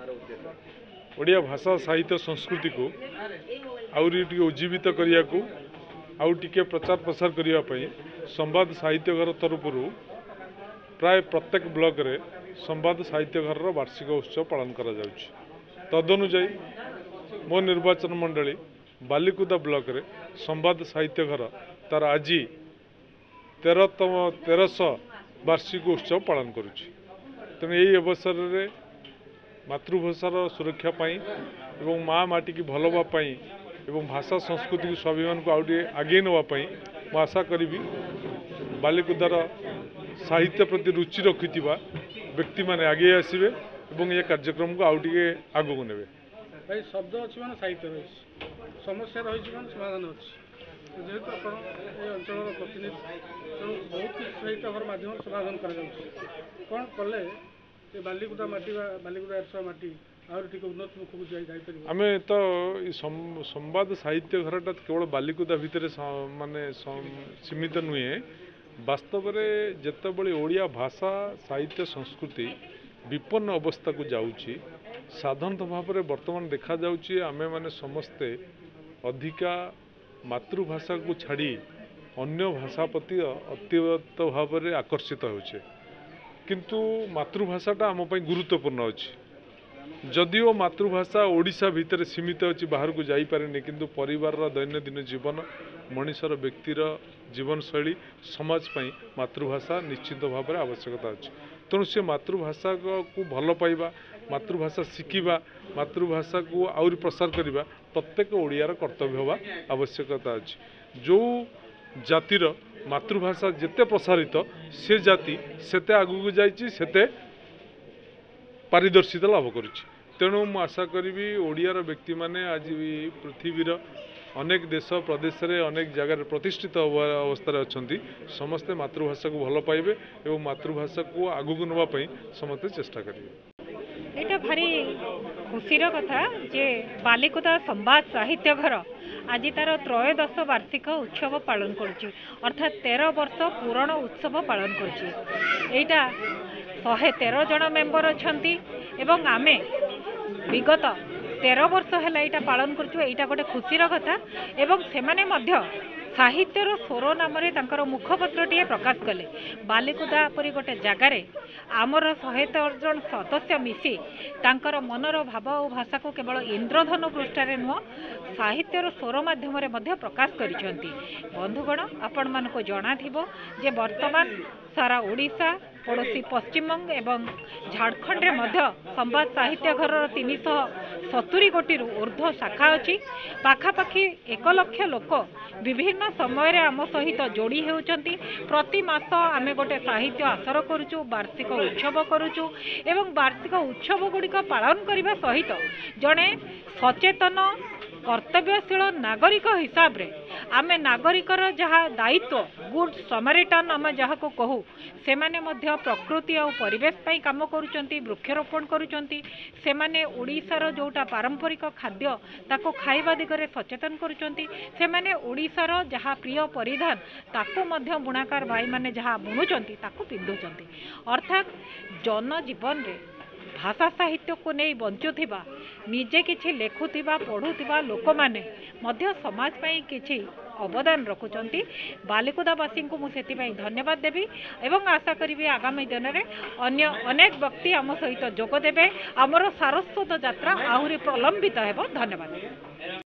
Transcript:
ओडिया भाषा साहित्य संस्कृति को आउरी उज्जीवित करने को आउ टिके प्रचार प्रसार करने संवाद साहित्य घर तरफ प्राय प्रत्येक ब्लॉक रे संवाद साहित्य घर वार्षिक उत्सव पालन करा जाउछि। तदनुजाई मो निर्वाचन मंडली बालिकुदा ब्लॉक रे संवाद साहित्य घर तार आज 1300 वार्षिक उत्सव पालन करुछि। तेणु यही अवसर में मातृभाषार सुरक्षा एवं माँ माटी की भल एवं भाषा संस्कृति को स्वाभिमान को आउटे आगे नापी मु आशा करी बालिकुदार साहित्य प्रति रुचि रखि व्यक्ति माने आगे आसवे एवं ये कार्यक्रम को आउटे आगू ने भाई शब्द अच्छी मान साहित्य रही समस्या रही समाधान अच्छी जेहेतु आप अंचल प्रतिनिधि तेणु बहुत किसी साहित्य घर मध्यम समाधान कौन कले बालिकुदा माटी बालिकुदा एरसा माटी उन्नत मुख को जापर आम तो संवाद साहित्य घरटा केवल बालिकुदा भितर माने सीमित नुहे वास्तव में जितेबले ओडिया भाषा साहित्य संस्कृति विपन्न अवस्था को जाऊँगी साधारणतः भाव में वर्तमान देखा जाऊँगी आमे माने समस्ते अधिका मातृभाषा को छाड़ी अन्य भाषा प्रति अत्यंत भाव में आकर्षित होचे किंतु मातृभाषाटा आम गुरुत्वपूर्ण अच्छी जदिओ मातृभाषा ओडिशा भितर सीमित अच्छी बाहर को जापारे किंतु परिवार दैनंदिन जीवन मनीषर व्यक्तिर जीवन शैली समाज पई मातृभाषा निश्चित भाव में आवश्यकता अच्छी। तेणु से मातृभाषा को भल पाइबा मातृभाषा शिखा मातृभाषा को आउरी प्रसार करने प्रत्येक ओडियार कर्तव्य होगा आवश्यकता अच्छी। जो जातिर मातृभाषा जिते प्रसारित से जाति सेते आगू जाइए सेते पारदर्शिता लाभ करुच्ची। तेणु मु आशा करी ओडियार व्यक्ति माने आज पृथ्वीर अनेक देश प्रदेश रे अनेक जगह प्रतिष्ठित अवस्था अच्छी समस्ते मातृभाषा को भल पाइबे एवं मातृभाषा को आगू नापी समस्ते चेष्टा करेंगे। यहाँ भारी खुशीर कथा जे बालिकुदा संवाद साहित्य घर आज तार त्रयोदश वार्षिक उत्सव पालन करुच्ची अर्थात 13 वर्ष पूरण उत्सव पालन करुच्ची। एटा 113 जन मेंबर अच्छंती एवं आमे विगत 13 वर्ष है यहाँ पालन करुँ। यहाँ गोटे खुशीर कथा एवं सेमाने मध्य साहित्यर स्वर नाम मुखपत्रटीए प्रकाश कले बालिकुदा परी गोटे जगार आमर 113 जन सदस्य मिसी तांकर मनर भाव और भाषा को केवल इंद्रधनु पृष्ठारे नुह साहित्यर स्वर माध्यम प्रकाश करिसेंती। बंधुगण आपण मानको जणा थिबो जे वर्तमान सारा ओडिशा पड़ोशी पश्चिमबंग एवं झारखंड रे मध्य संवाद साहित्य घर 370 कोटी ऊर्ध्व शाखा अच्छी पाखापाखि 1 लाख लोक विभिन्न समय रे आम सहित जोड़ी होउचंती। प्रति मास आमे गोटे साहित्य आसर करूचु वार्षिक उत्सव करूचु एवं वार्षिक उत्सव गुड़िक पालन करने सहित जड़े सचेतन कर्तव्यशील नागरिक हिसाब रे आमे नागरिकर जहाँ दायित्व गुड समारिटान आम जहाँ को कहू से माने मध्य प्रकृति और परिवेश पाई काम करुचंती वृक्षरोपण करुचंती से माने ओडिशार जोटा पारंपरिक खाद्य ताको खाइबा दिगरे सचेतन करुचंती से माने ओडिशार जहाँ प्रिय परिधान ताको मध्य बुणाकार भाई माने जहाँ बुणुचंती ताको पिंधुचंती। अर्थात जनजीवन रे भाषा साहित्य को नहीं बंचुथिबा निजे किछि लेखुथिबा पढ़ुथिबा लोक माने मध्य समाज पई किछि अवदान रखुचंती। बालिकुदावासी को मुझे धन्यवाद देवी एवं आशा करी आगामी दिन में अन्य अनेक व्यक्ति आम सहित जोग देवे आमर सारस्वत यात्रा आहुरी प्रलंबित हेब। धन्यवाद।